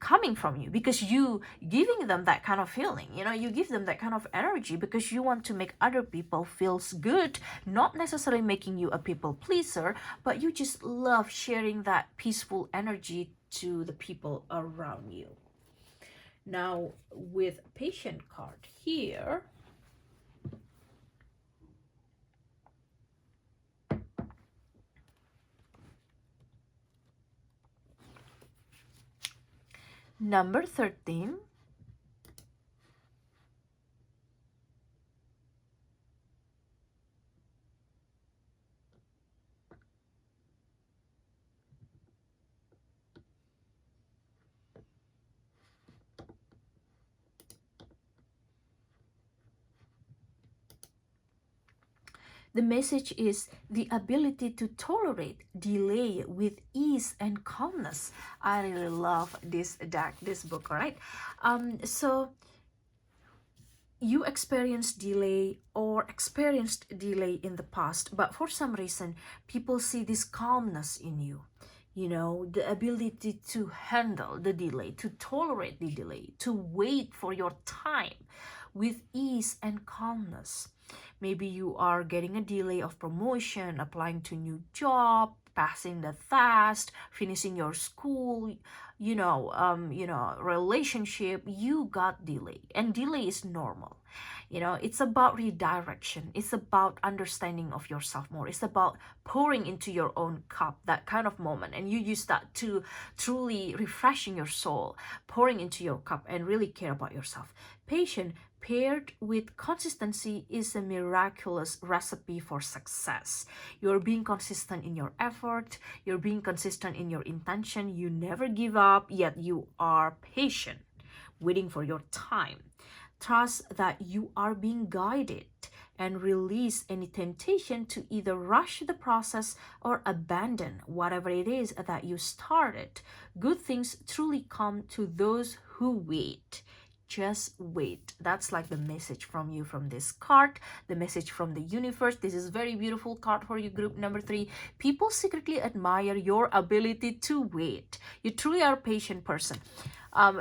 coming from you, because you giving them that kind of feeling. You know, you give them that kind of energy because you want to make other people feels good, not necessarily making you a people pleaser, but you just love sharing that peaceful energy to the people around you. Now, with patient card here, number 13, the message is the ability to tolerate delay with ease and calmness. I really love this deck, this book, all right? So you experienced delay or experienced delay in the past, but for some reason, people see this calmness in you. You know, the ability to handle the delay, to tolerate the delay, to wait for your time with ease and calmness. Maybe you are getting a delay of promotion, applying to new job, passing the test, finishing your school, relationship. You got delay, and delay is normal. You know, it's about redirection. It's about understanding of yourself more. It's about pouring into your own cup, that kind of moment. And you use that to truly refreshing your soul, pouring into your cup and really care about yourself. Patient paired with consistency is a miraculous recipe for success. You're being consistent in your effort. You're being consistent in your intention. You never give up, yet you are patient, waiting for your time. Trust that you are being guided, and release any temptation to either rush the process or abandon whatever it is that you started. Good things truly come to those who wait. Just wait. That's like the message from you from this card, the message from the universe. This is very beautiful card for you, group number 3. People secretly admire your ability to wait. You truly are a patient person.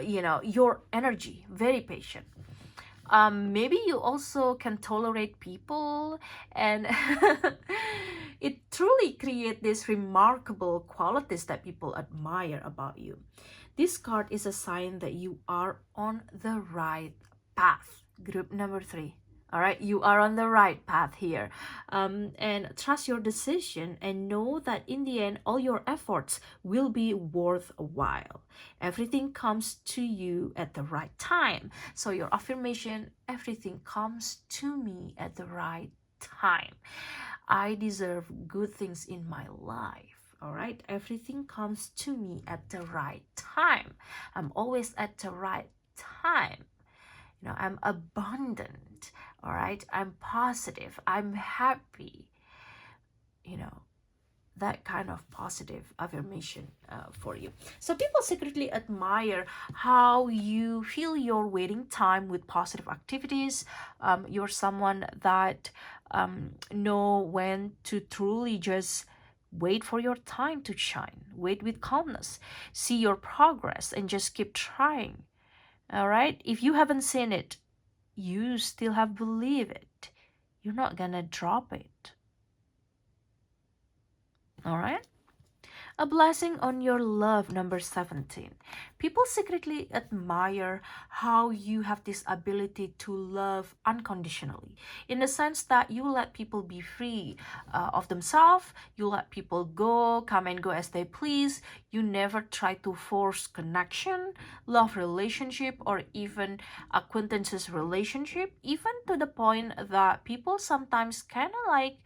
Your energy, very patient. Maybe you also can tolerate people, and it truly creates these remarkable qualities that people admire about you. This card is a sign that you are on the right path. Group number 3. All right, you are on the right path here. And trust your decision and know that in the end, all your efforts will be worthwhile. Everything comes to you at the right time. So your affirmation, everything comes to me at the right time. I deserve good things in my life. All right, everything comes to me at the right time. I'm always at the right time. You know, I'm abundant. All right, I'm positive, I'm happy. You know, that kind of positive affirmation for you. So people secretly admire how you fill your waiting time with positive activities. You're someone that know when to truly just wait for your time to shine. Wait with calmness. See your progress and just keep trying. All right, if you haven't seen it, you still have believe it. You're not gonna drop it. All right, a blessing on your love, number 17. People secretly admire how you have this ability to love unconditionally, in the sense that you let people be free of themselves, you let people go, come and go as they please. You never try to force connection, love relationship, or even acquaintances relationship, even to the point that people sometimes kind of like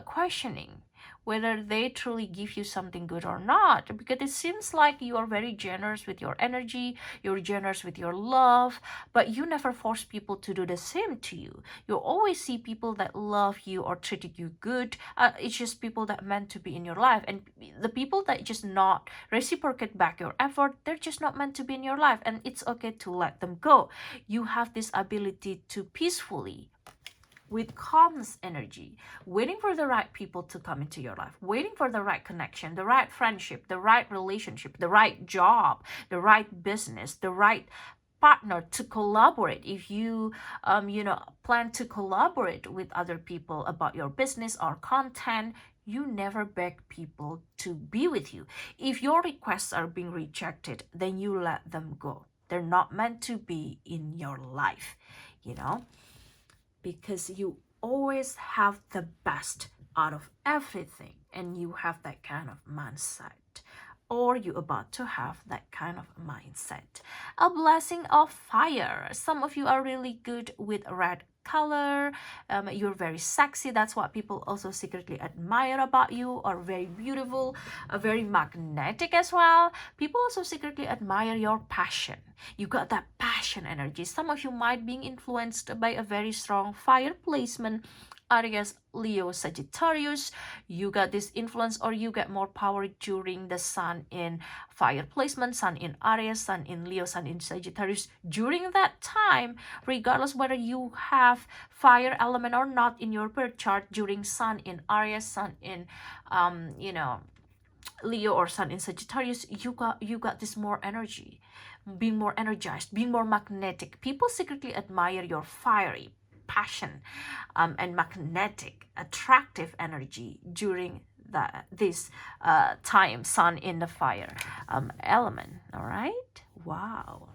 questioning whether they truly give you something good or not, because it seems like you are very generous with your energy, you're generous with your love, but you never force people to do the same to you. You always see people that love you or treated you good. It's just people that meant to be in your life, and the people that just not reciprocate back your effort, they're just not meant to be in your life, and it's okay to let them go. You have this ability to peacefully, with calmness energy, waiting for the right people to come into your life, waiting for the right connection, the right friendship, the right relationship, the right job, the right business, the right partner to collaborate. If you plan to collaborate with other people about your business or content, you never beg people to be with you. If your requests are being rejected, then you let them go. They're not meant to be in your life, because you always have the best out of everything, and you have that kind of mindset, or you're about to have that kind of mindset. A blessing of fire. Some of you are really good with red color. You're very sexy. That's what people also secretly admire about you, or very beautiful, very magnetic as well. People also secretly admire your passion. You got that passion energy. Some of you might be influenced by a very strong fire placement, Aries, Leo, Sagittarius. You got this influence, or you get more power during the sun in fire placement, sun in Aries, sun in Leo, sun in Sagittarius. During that time, regardless whether you have fire element or not in your birth chart, during sun in Aries, sun in Leo, or sun in Sagittarius, you got this more energy, being more energized, being more magnetic. People secretly admire your fiery passion and magnetic, attractive energy during this time, sun in the fire element. All right, wow.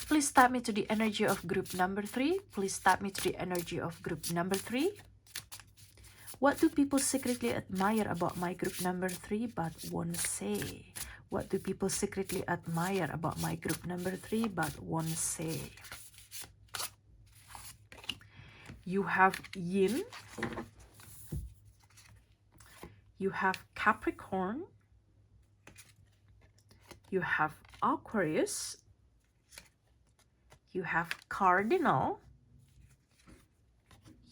Please tap me to the energy of group number 3. Please tap me to the energy of group number 3. What do people secretly admire about my group number 3 but won't say? What do people secretly admire about my group number 3 but won't say? You have Yin. You have Capricorn. You have Aquarius. You have Cardinal.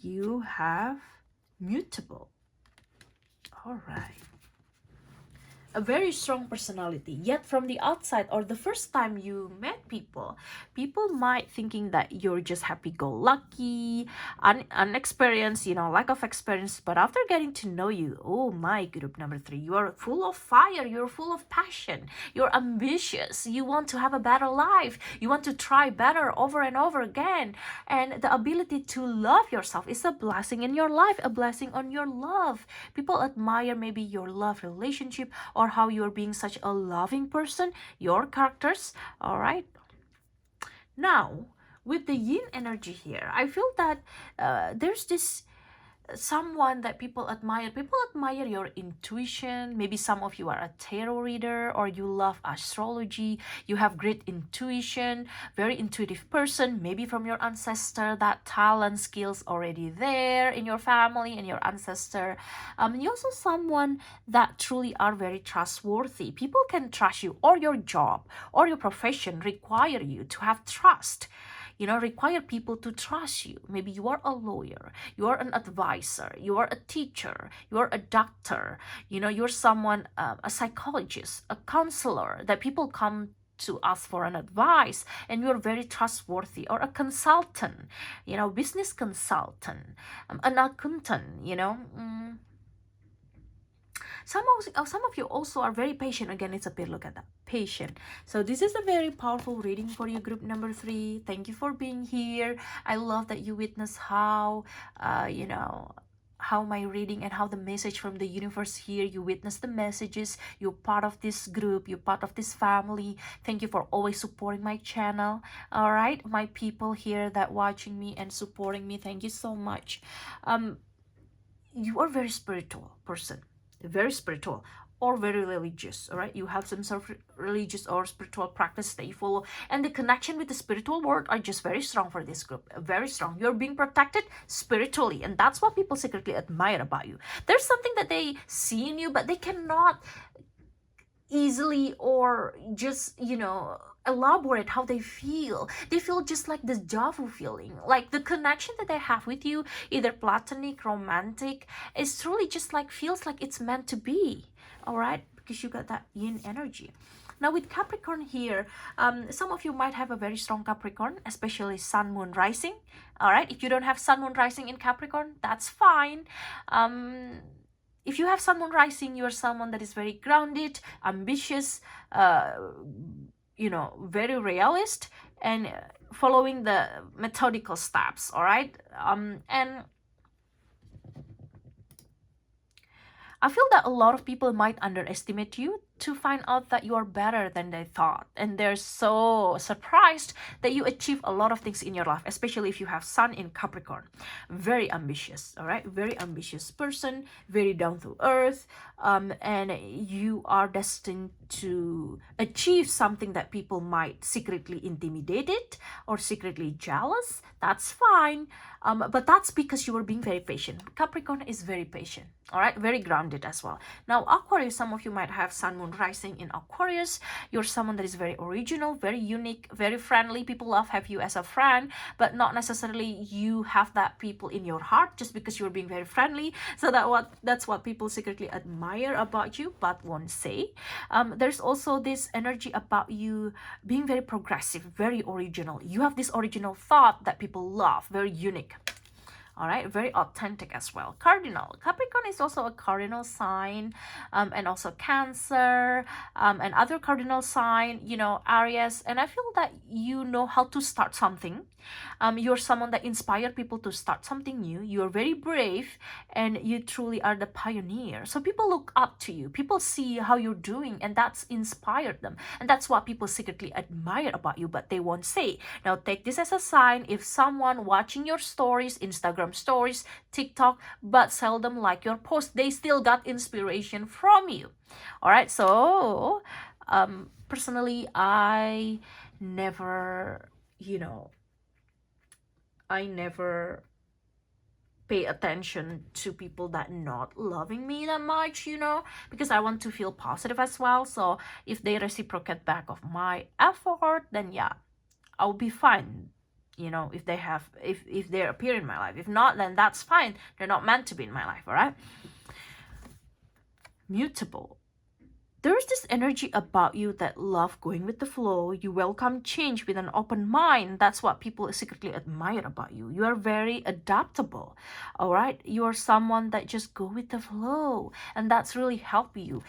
You have Mutable. All right. a very strong personality, yet from the outside or the first time you met people, people might thinking that you're just happy-go-lucky, unexperienced, lack of experience. But after getting to know you, oh my, group number 3, you are full of fire, you're full of passion, you're ambitious, you want to have a better life, you want to try better over and over again. And the ability to love yourself is a blessing in your life, a blessing on your love. People admire maybe your love relationship, or how you're being such a loving person, your characters. All right. Now, with the yin energy here, I feel that there's this someone that people admire. People admire your intuition. Maybe some of you are a tarot reader, or you love astrology. You have great intuition, very intuitive person. Maybe from your ancestor, that talent, skills already there in your family and your ancestor. You're also someone that truly are very trustworthy. People can trust you, or your job or your profession require you to have trust. Require people to trust you. Maybe you are a lawyer, you are an advisor, you are a teacher, you are a doctor, you're someone, a psychologist, a counselor, that people come to ask for an advice, and you're very trustworthy. Or a consultant, business consultant, an accountant, some of you also are very patient. Again, it's a bit, look at that, patient. So this is a very powerful reading for you, group number 3. Thank you for being here. I love that you witness how how my reading and how the message from the universe here, you witness the messages, you're part of this group, you're part of this family. Thank you for always supporting my channel. All right, my people here that watching me and supporting me, thank you so much. You are very spiritual person, very spiritual, or very religious. All right, you have some sort of religious or spiritual practice that you follow, and the connection with the spiritual world are just very strong for this group, very strong. You're being protected spiritually, and that's what people secretly admire about you. There's something that they see in you, but they cannot easily or just elaborate how they feel. They feel just like the deja vu feeling, like the connection that they have with you, either platonic, romantic, is truly just like feels like it's meant to be. All right, because you got that yin energy. Now with Capricorn here, some of you might have a very strong Capricorn, especially Sun, Moon, Rising. All right, if you don't have Sun, Moon, Rising in Capricorn, that's fine. If you have Sun, Moon, Rising, you're someone that is very grounded, ambitious, very realist, and following the methodical steps. All right, and I feel that a lot of people might underestimate you to find out that you are better than they thought, and they're so surprised that you achieve a lot of things in your life, especially if you have Sun in Capricorn. Very ambitious. All right, very ambitious person, very down to earth, and you are destined to achieve something that people might secretly intimidated or secretly jealous. That's fine, but that's because you are being very patient. Capricorn is very patient. All right, very grounded as well. Now Aquarius, some of you might have Sun, Moon, Rising in Aquarius. You're someone that is very original, very unique, very friendly. People love have you as a friend, but not necessarily you have that people in your heart just because you're being very friendly. So that's what people secretly admire about you but won't say. There's also this energy about you being very progressive, very original. You have this original thought that people love, very unique. All right, very authentic as well. Cardinal, Capricorn is also a cardinal sign, and also Cancer, and other cardinal sign, Aries. And I feel that you know how to start something. You're someone that inspire people to start something new. You're very brave, and you truly are the pioneer. So people look up to you. People see how you're doing, and that's inspired them. And that's what people secretly admire about you, but they won't say. Now take this as a sign. If someone watching your stories, Instagram stories, TikTok, but seldom like your post, they still got inspiration from you. All right, so personally, I never pay attention to people that not loving me that much, because I want to feel positive as well. So if they reciprocate back of my effort, then yeah, I'll be fine. If they have, if they appear in my life. If not, then that's fine. They're not meant to be in my life. All right. Mutable. There's this energy about you that love going with the flow. You welcome change with an open mind. That's what people secretly admire about you. You are very adaptable. All right, you are someone that just go with the flow, and that's really help you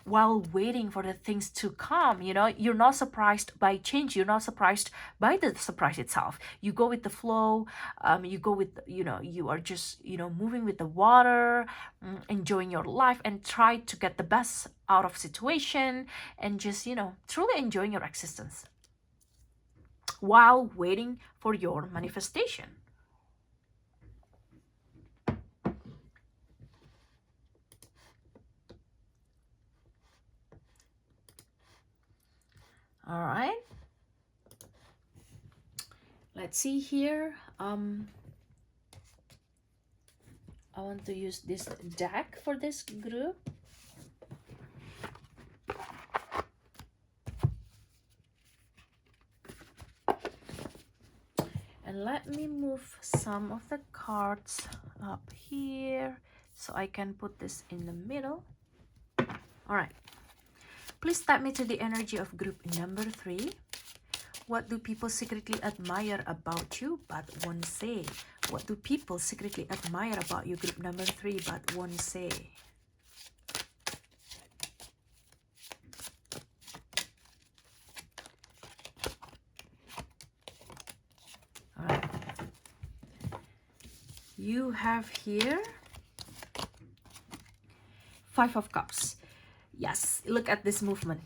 while waiting for the things to come. You know, you're not surprised by change, you're not surprised by the surprise itself. You go with the flow. You go with, you know, you are just, you know, moving with the water, enjoying your life, and try to get the best out of situation, and just, you know, truly enjoying your existence while waiting for your manifestation. All right, let's see here. I want to use this deck for this group. And let me move some of the cards up here so I can put this in the middle. All right. Please tap me to the energy of group number 3. What do people secretly admire about you but won't say? What do people secretly admire about you, group number 3, but won't say? All right. You have here 5 of Cups. Yes, look at this movement.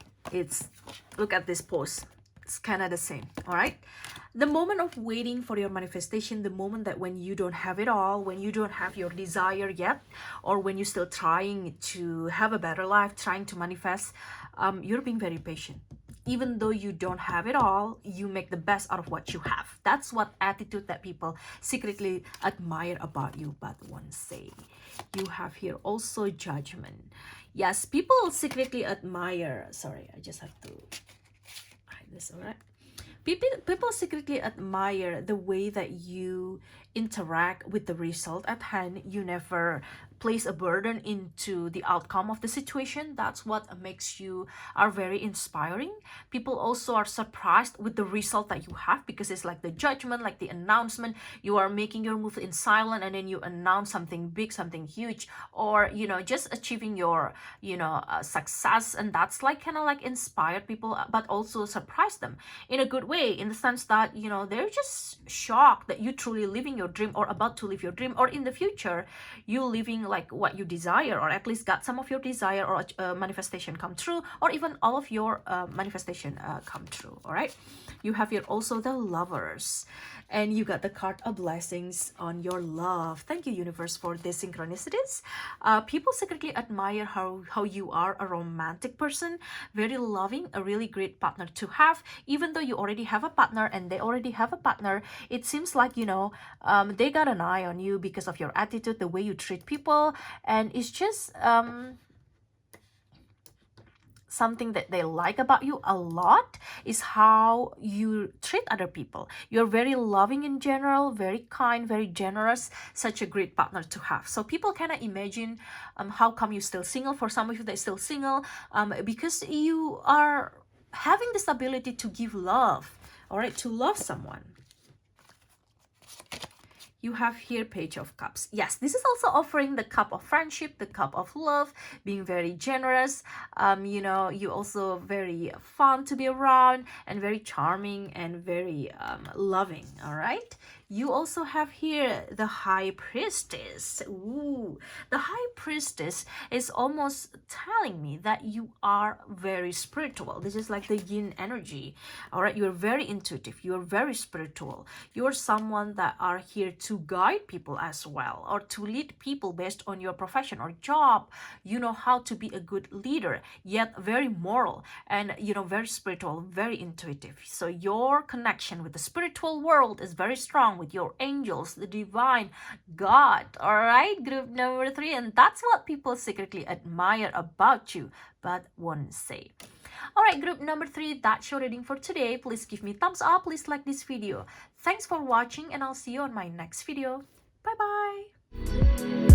Look at this pose. It's kind of the same. All right. The moment of waiting for your manifestation, the moment that when you don't have it all, when you don't have your desire yet, or when you're still trying to have a better life, trying to manifest, you're being very patient. Even though you don't have it all, you make the best out of what you have. That's what attitude that people secretly admire about you but won't say. You have here also Judgment. Yes, people secretly admire. Sorry, I just have to hide this. All right. People secretly admire the way that you interact with the result at hand. You never place a burden into the outcome of the situation. That's what makes you are very inspiring. People also are surprised with the result that you have, because it's like the judgment, like the announcement. You are making your move in silent, and then you announce something big, something huge, or, you know, just achieving your, you know, success. And that's like kind of like inspired people, but also surprise them in a good way, in the sense that, you know, they're just shocked that you truly living your dream, or about to live your dream, or in the future you living like what you desire, or at least got some of your desire or manifestation come true, or even all of your manifestation come true. All right, you have here also the Lovers, and you got the card of blessings on your love. Thank you, universe, for these synchronicities. People secretly admire how you are a romantic person, very loving, a really great partner to have. Even though you already have a partner and they already have a partner, it seems like, you know, they got an eye on you because of your attitude, the way you treat people, and it's just something that they like about you a lot is how you treat other people. You're very loving in general, very kind, very generous, such a great partner to have. So people kind of imagine how come you're still single. For some of you that are still single, because you are having this ability to give love, all right, to love someone. You have here Page of Cups. Yes, this is also offering the cup of friendship, the cup of love, being very generous. You know, you also very fun to be around, and very charming, and very loving. All right. You also have here the High Priestess. Ooh, the High Priestess is almost telling me that you are very spiritual. This is like the yin energy. All right, you're very intuitive. You're very spiritual. You're someone that are here to guide people as well, or to lead people based on your profession or job. You know how to be a good leader, yet very moral, and, you know, very spiritual, very intuitive. So your connection with the spiritual world is very strong, with your angels, the divine, God. All right, group number 3, and that's what people secretly admire about you but won't say. All right, group number 3, that's your reading for today. Please give me thumbs up, please like this video. Thanks for watching, and I'll see you on my next video. Bye bye.